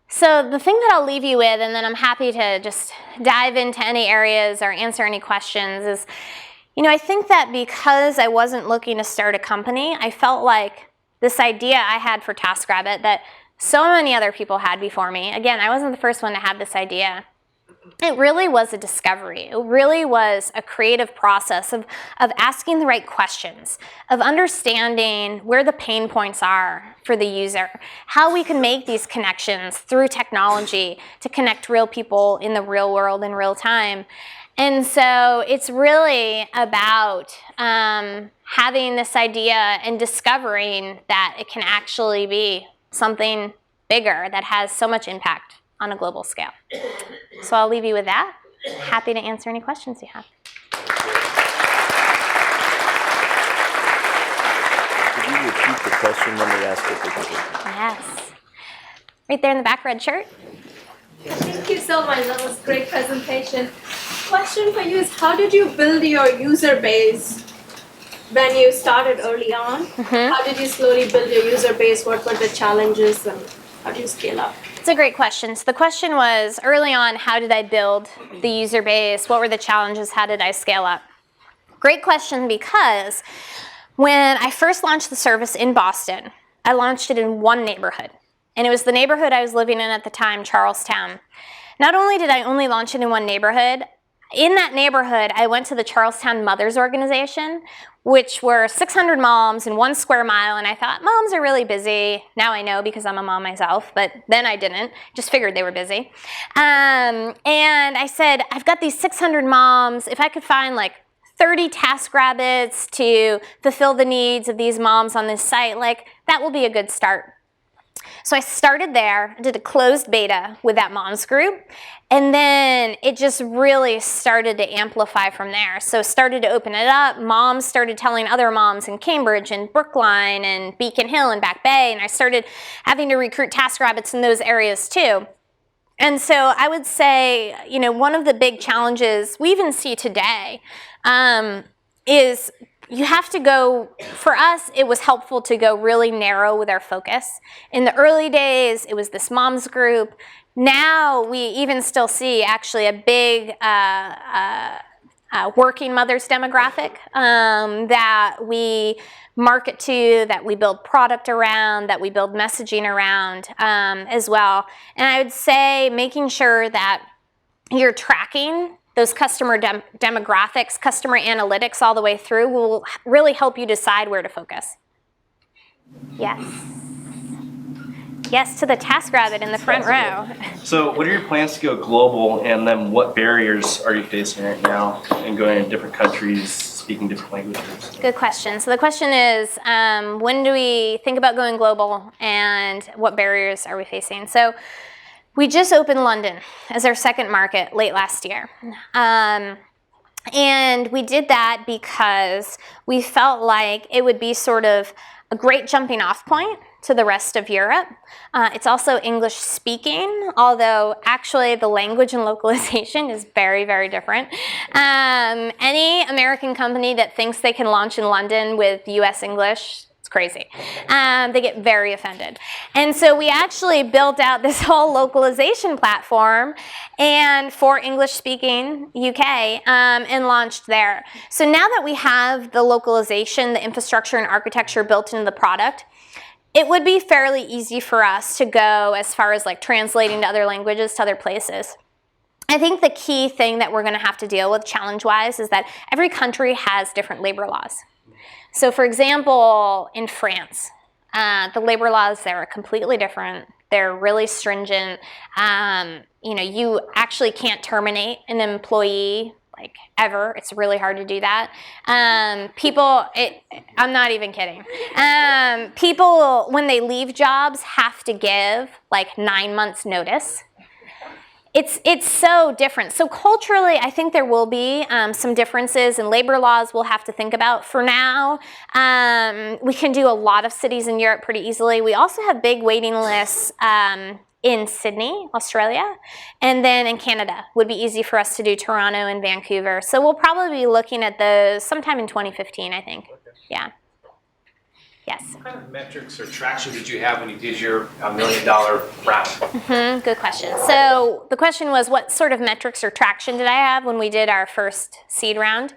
So the thing that I'll leave you with, and then I'm happy to just dive into any areas or answer any questions, is, I think that because I wasn't looking to start a company, I felt like this idea I had for Taskrabbit that so many other people had before me. Again, I wasn't the first one to have this idea. It really was a discovery. It really was a creative process of asking the right questions, of understanding where the pain points are for the user, how we can make these connections through technology to connect real people in the real world in real time. And so it's really about having this idea and discovering that it can actually be something bigger that has so much impact on a global scale. So I'll leave you with that. Happy to answer any questions you have. Could you repeat the question when we asked it? Yes. Right there in the back, red shirt. Thank you so much. That was a great presentation. Question for you is, how did you build your user base when you started early on? How did you slowly build your user base? What were the challenges, and how do you scale up? It's a great question. So the question was, early on, how did I build the user base? What were the challenges? How did I scale up? Great question, because when I first launched the service in Boston, I launched it in one neighborhood. And it was the neighborhood I was living in at the time, Charlestown. Not only did I only launch it in one neighborhood, in that neighborhood, I went to the Charlestown Mothers Organization, which were 600 moms in 1 square mile, and I thought, moms are really busy. Now I know because I'm a mom myself, but then I didn't. Just figured they were busy. And I said, I've got these 600 moms. If I could find like 30 Taskrabbits to fulfill the needs of these moms on this site, like that will be a good start. So I started there, did a closed beta with that moms group, and then it just really started to amplify from there. So started to open it up, moms started telling other moms in Cambridge and Brookline and Beacon Hill and Back Bay, and I started having to recruit Taskrabbits in those areas too. And so I would say, one of the big challenges we even see today is you have to go, for us, it was helpful to go really narrow with our focus. In the early days, it was this moms group. Now we even still see actually a big working mothers demographic that we market to, that we build product around, that we build messaging around as well. And I would say making sure that you're tracking those customer demographics, customer analytics all the way through will really help you decide where to focus. Yes. Yes to the Taskrabbit in the front row. So what are your plans to go global, and then what barriers are you facing right now in going to different countries, speaking different languages? Good question. So the question is, when do we think about going global, and what barriers are we facing? So we just opened London as our second market late last year. And we did that because we felt like it would be sort of a great jumping off point to the rest of Europe. It's also English speaking, although actually the language and localization is very, very different. Any American company that thinks they can launch in London with US English, it's crazy. They get very offended. And so we actually built out this whole localization platform and for English-speaking UK and launched there. So now that we have the localization, the infrastructure and architecture built into the product, it would be fairly easy for us to go as far as like translating to other languages, to other places. I think the key thing that we're going to have to deal with challenge-wise is that every country has different labor laws. So for example, in France, the labor laws there are completely different. They're really stringent. You actually can't terminate an employee like ever. It's really hard to do that. I'm not even kidding. People, when they leave jobs, have to give like 9 months notice. It's so different. So culturally, I think there will be some differences in labor laws we'll have to think about. For now, we can do a lot of cities in Europe pretty easily. We also have big waiting lists in Sydney, Australia, and then in Canada. Would be easy for us to do Toronto and Vancouver. So we'll probably be looking at those sometime in 2015, I think. Yeah. Yes. What kind of metrics or traction did you have when you did your $1 million round? Good question. So the question was, what sort of metrics or traction did I have when we did our first seed round?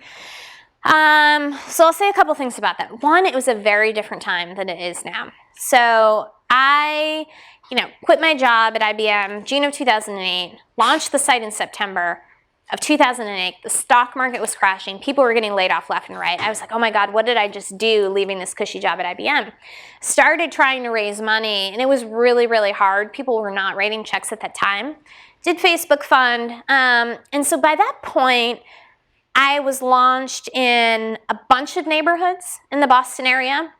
So I'll say a couple things about that. One, it was a very different time than it is now. So I, quit my job at IBM June of 2008, launched the site in September of 2008. The stock market was crashing. People were getting laid off left and right. I was like, oh my God, what did I just do leaving this cushy job at IBM? Started trying to raise money, and it was really, really hard. People were not writing checks at that time. Did Facebook Fund. And so by that point, I was launched in a bunch of neighborhoods in the Boston area.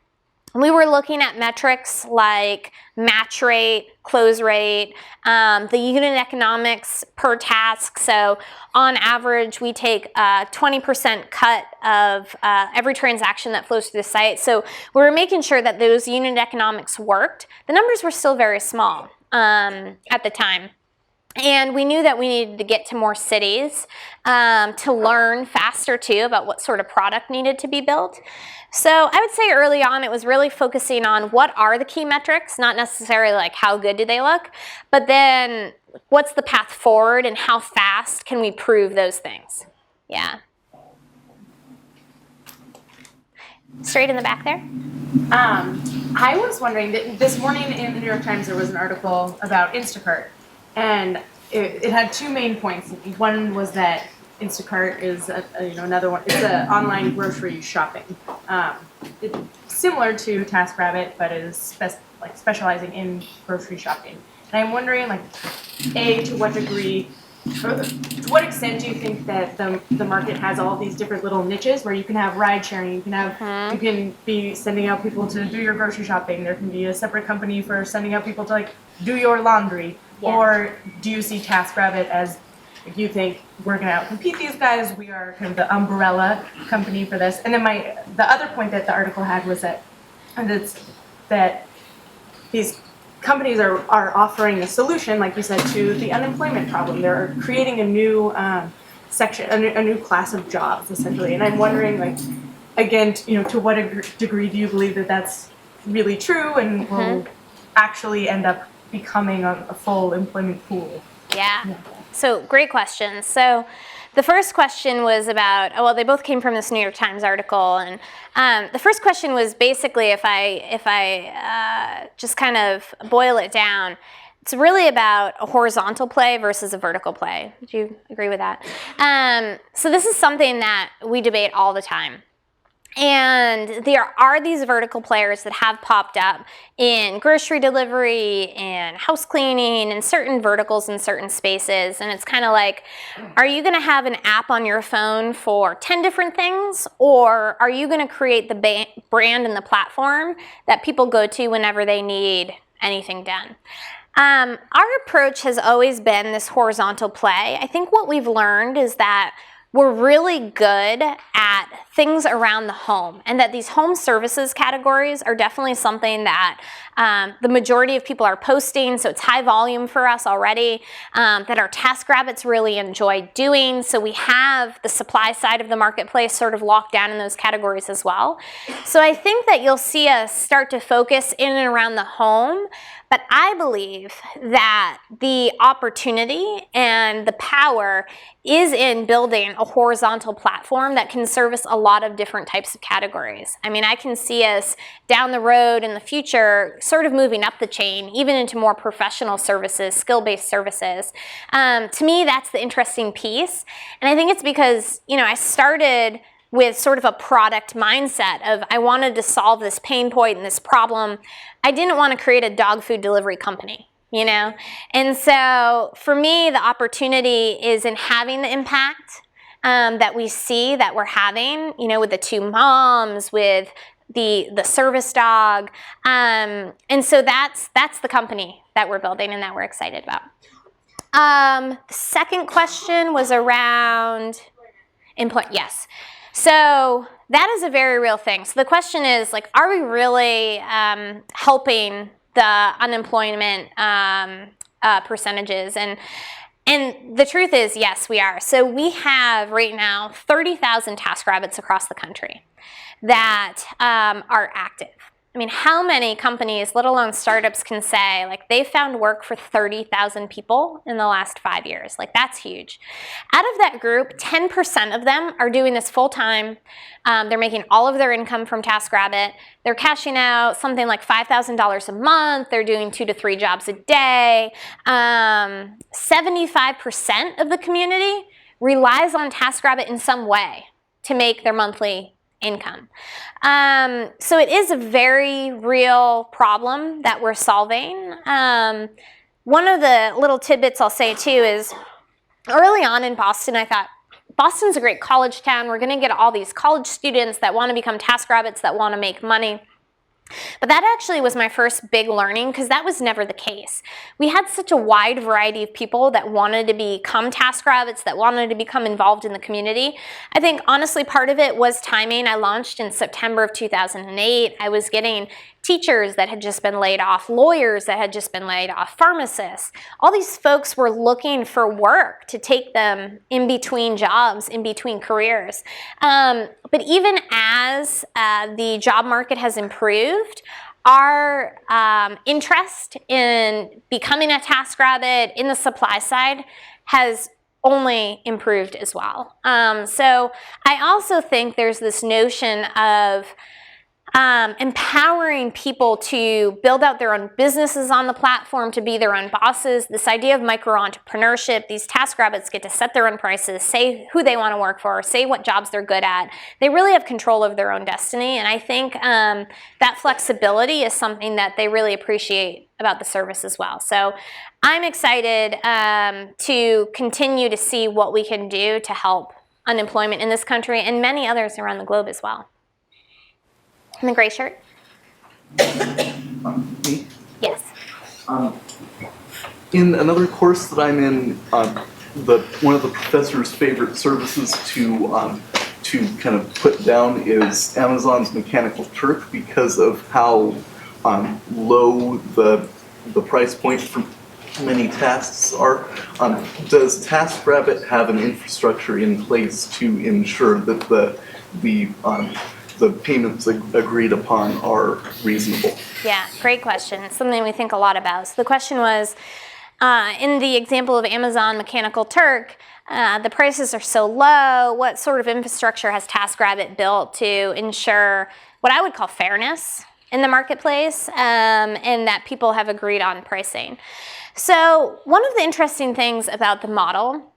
We were looking at metrics like match rate, close rate, the unit economics per task. So on average, we take a 20% cut of every transaction that flows through the site. So we were making sure that those unit economics worked. The numbers were still very small at the time. And we knew that we needed to get to more cities to learn faster, too, about what sort of product needed to be built. So I would say early on it was really focusing on what are the key metrics, not necessarily like how good do they look, but then what's the path forward and how fast can we prove those things. Yeah. Straight in the back there. I was wondering that this morning in the New York Times there was an article about Instacart, and it had two main points. One was that Instacart is another one. It's an online grocery shopping. It's similar to Taskrabbit, but it is specializing in grocery shopping. And I'm wondering, to what degree, to what extent do you think that the market has all these different little niches where you can have ride sharing, you can be sending out people to do your grocery shopping. There can be a separate company for sending out people to do your laundry. Yeah. Or do you see Taskrabbit as, you think we're going to outcompete these guys? We are kind of the umbrella company for this. And then the other point that the article had was that these companies are offering a solution, like you said, to the unemployment problem. They're creating a new section, a new class of jobs, essentially. And I'm wondering, again, to what degree do you believe that that's really true and will actually end up becoming a full employment pool? Yeah. So great questions. So the first question was about, they both came from this New York Times article, and the first question was basically, if I just kind of boil it down, it's really about a horizontal play versus a vertical play. Would you agree with that? So this is something that we debate all the time. And there are these vertical players that have popped up in grocery delivery and house cleaning and certain verticals in certain spaces. And it's kind of like, are you going to have an app on your phone for 10 different things? Or are you going to create the brand and the platform that people go to whenever they need anything done? Our approach has always been this horizontal play. I think what we've learned is that we're really good at things around the home, and that these home services categories are definitely something that the majority of people are posting, so it's high volume for us already, that our TaskRabbits really enjoy doing, so we have the supply side of the marketplace sort of locked down in those categories as well. So I think that you'll see us start to focus in and around the home, but I believe that the opportunity and the power is in building a horizontal platform that can service a lot of different types of categories. I mean, I can see us down the road in the future sort of moving up the chain, even into more professional services, skill-based services. To me, that's the interesting piece. And I think it's because, you know, I started with sort of a product mindset of I wanted to solve this pain point and this problem. I didn't want to create a dog food delivery company, you know? And so for me, the opportunity is in having the impact that we see that we're having, you know, with the 2 moms, with the service dog. And so that's the company that we're building and that we're excited about. The second question was around input. Yes. So that is a very real thing. So the question is, like, are we really helping the unemployment percentages? And the truth is, yes, we are. So we have right now 30,000 TaskRabbits across the country that are active. I mean, how many companies, let alone startups, can say, like, they found work for 30,000 people in the last 5 years? Like, that's huge. Out of that group, 10% of them are doing this full time. They're making all of their income from TaskRabbit. They're cashing out something like $5,000 a month. They're doing 2 to 3 jobs a day. 75% of the community relies on TaskRabbit in some way to make their monthly income. So it is a very real problem that we're solving. One of the little tidbits I'll say too is early on in Boston, I thought, Boston's a great college town. We're going to get all these college students that want to become TaskRabbits, that want to make money. But that actually was my first big learning, because that was never the case. We had such a wide variety of people that wanted to become TaskRabbits, that wanted to become involved in the community. I think honestly part of it was timing. I launched in September of 2008. I was getting teachers that had just been laid off, lawyers that had just been laid off, pharmacists. All these folks were looking for work to take them in between jobs, in between careers. But even as the job market has improved, our interest in becoming a TaskRabbit in the supply side has only improved as well. So I also think there's this notion of empowering people to build out their own businesses on the platform, to be their own bosses. This idea of micro-entrepreneurship, these TaskRabbits get to set their own prices, say who they want to work for, say what jobs they're good at. They really have control of their own destiny, and I think that flexibility is something that they really appreciate about the service as well. So I'm excited to continue to see what we can do to help unemployment in this country and many others around the globe as well. In the gray shirt? Me? Yes. In another course that I'm in, one of the professor's favorite services to kind of put down is Amazon's Mechanical Turk, because of how low the price point for many tasks are. Does TaskRabbit have an infrastructure in place to ensure that the payments agreed upon are reasonable? Yeah, great question. It's something we think a lot about. So the question was, in the example of Amazon Mechanical Turk, the prices are so low, what sort of infrastructure has TaskRabbit built to ensure what I would call fairness in the marketplace, and that people have agreed on pricing? So one of the interesting things about the model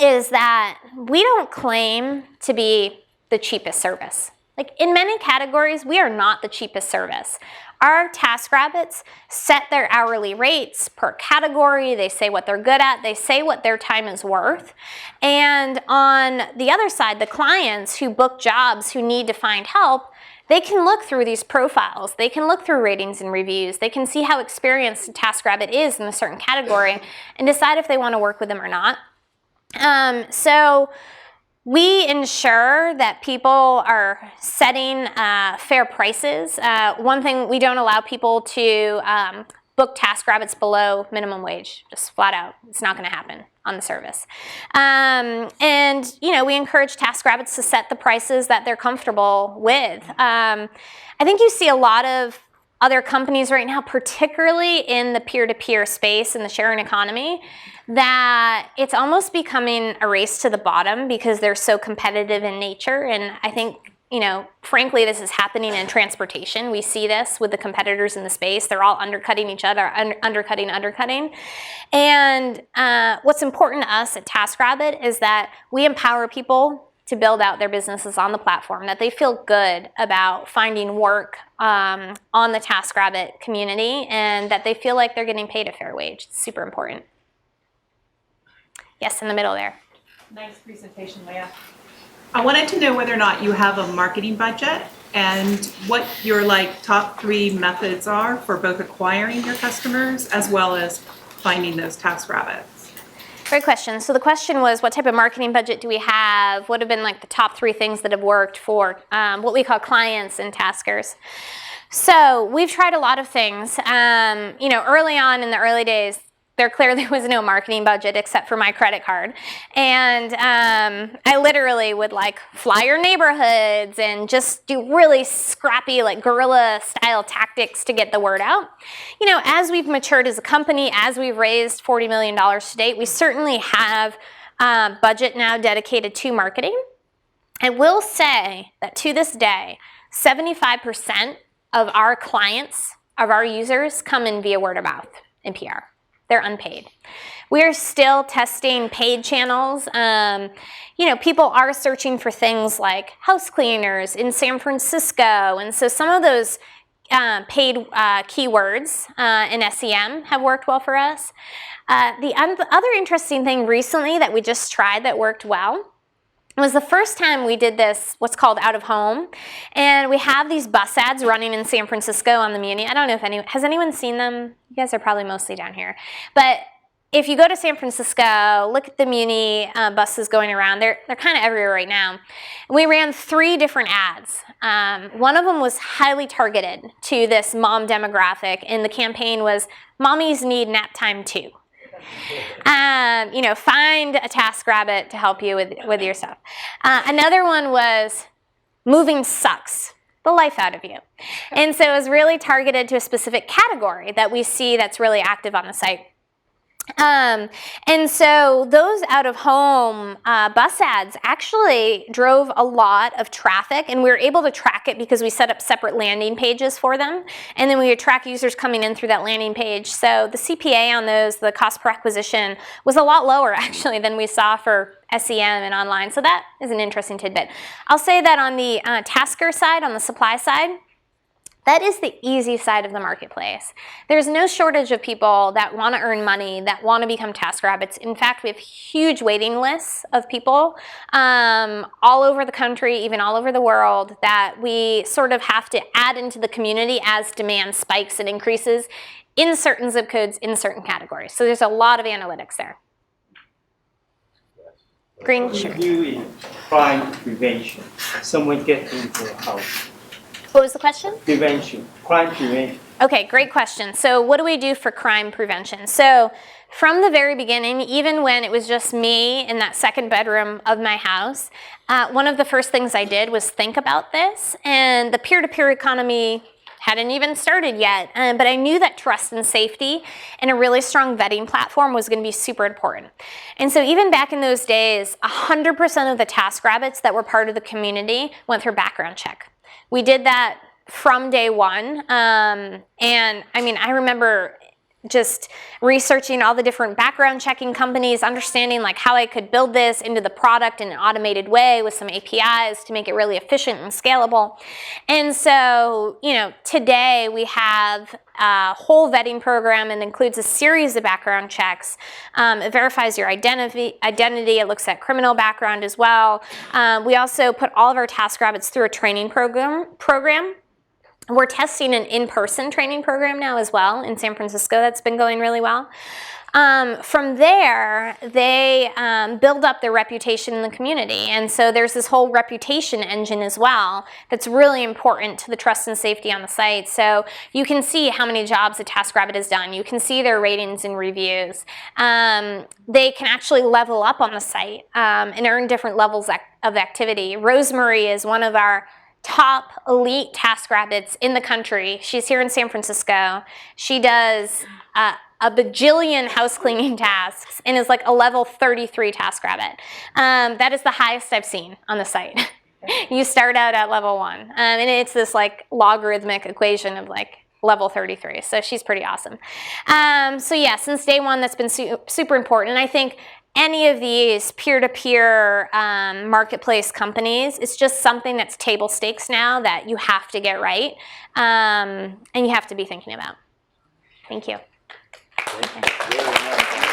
is that we don't claim to be the cheapest service. Like, in many categories, we are not the cheapest service. Our TaskRabbits set their hourly rates per category. They say what they're good at. They say what their time is worth. And on the other side, the clients who book jobs, who need to find help, they can look through these profiles. They can look through ratings and reviews. They can see how experienced a TaskRabbit is in a certain category and decide if they want to work with them or not. So we ensure that people are setting fair prices. One thing, we don't allow people to book TaskRabbits below minimum wage, just flat out. It's not going to happen on the service. And, we encourage TaskRabbits to set the prices that they're comfortable with. I think you see a lot of other companies right now, particularly in the peer-to-peer space in the sharing economy, that it's almost becoming a race to the bottom because they're so competitive in nature. And I think, frankly, this is happening in transportation. We see this with the competitors in the space. They're all undercutting each other, undercutting. And what's important to us at TaskRabbit is that we empower people to build out their businesses on the platform, that they feel good about finding work on the TaskRabbit community, and that they feel like they're getting paid a fair wage. It's super important. Yes, in the middle there. Nice presentation, Leah. I wanted to know whether or not you have a marketing budget and what your top 3 methods are for both acquiring your customers as well as finding those TaskRabbits. Great question. So the question was, what type of marketing budget do we have? What have been the top 3 things that have worked for what we call clients and taskers? So we've tried a lot of things. Early on in the early days, there clearly was no marketing budget except for my credit card. And I literally would flyer neighborhoods and just do really scrappy guerrilla style tactics to get the word out. As we've matured as a company, as we've raised $40 million to date, we certainly have budget now dedicated to marketing. I will say that to this day, 75% of our clients, of our users, come in via word of mouth and PR. They're unpaid. We are still testing paid channels. People are searching for things like house cleaners in San Francisco. And so some of those paid keywords in SEM have worked well for us. The other interesting thing recently that we just tried that worked well was the first time we did this, what's called out of home. And we have these bus ads running in San Francisco on the Muni. I don't know if has anyone seen them? You guys are probably mostly down here. But if you go to San Francisco, look at the Muni buses going around. They're kind of everywhere right now. And we ran 3 different ads. One of them was highly targeted to this mom demographic, and the campaign was, "Mommies need nap time too." Find a TaskRabbit to help you with your stuff. Another one was, "Moving sucks the life out of you." And so it was really targeted to a specific category that we see that's really active on the site. And so those out-of-home bus ads actually drove a lot of traffic, and we were able to track it because we set up separate landing pages for them, and then we would track users coming in through that landing page. So the CPA on those, the cost per acquisition, was a lot lower actually than we saw for SEM and online. So that is an interesting tidbit. I'll say that on the tasker side, on the supply side, that is the easy side of the marketplace. There's no shortage of people that want to earn money, that want to become TaskRabbits. In fact, we have huge waiting lists of people all over the country, even all over the world, that we sort of have to add into the community as demand spikes and increases in certain zip codes, in certain categories. So there's a lot of analytics there. Green, What sure. do you do in crime prevention? Someone gets into a house. What was the question? Prevention, crime prevention. Okay, great question. So what do we do for crime prevention? So from the very beginning, even when it was just me in that second bedroom of my house, one of the first things I did was think about this. And the peer-to-peer economy hadn't even started yet, but I knew that trust and safety and a really strong vetting platform was going to be super important. And so even back in those days, 100% of the TaskRabbits that were part of the community went through background check. We did that from day one, and I remember just researching all the different background checking companies, understanding how I could build this into the product in an automated way with some APIs to make it really efficient and scalable. And so, today we have a whole vetting program and includes a series of background checks. It verifies your identity. It looks at criminal background as well. We also put all of our TaskRabbits through a training program. We're testing an in-person training program now as well in San Francisco. That's been going really well. From there, they build up their reputation in the community. And so there's this whole reputation engine as well that's really important to the trust and safety on the site. So you can see how many jobs a TaskRabbit has done. You can see their ratings and reviews. They can actually level up on the site and earn different levels of activity. Rosemary is one of our top elite TaskRabbits in the country. She's here in San Francisco. She does a bajillion house cleaning tasks and is like a level 33 TaskRabbit. That is the highest I've seen on the site. You start out at level 1, and it's this like logarithmic equation of like level 33. So she's pretty awesome. So yeah, since day one, that's been super important. And I think any of these peer-to-peer marketplace companies, it's just something that's table stakes now that you have to get right, and you have to be thinking about. Thank you. Very nice.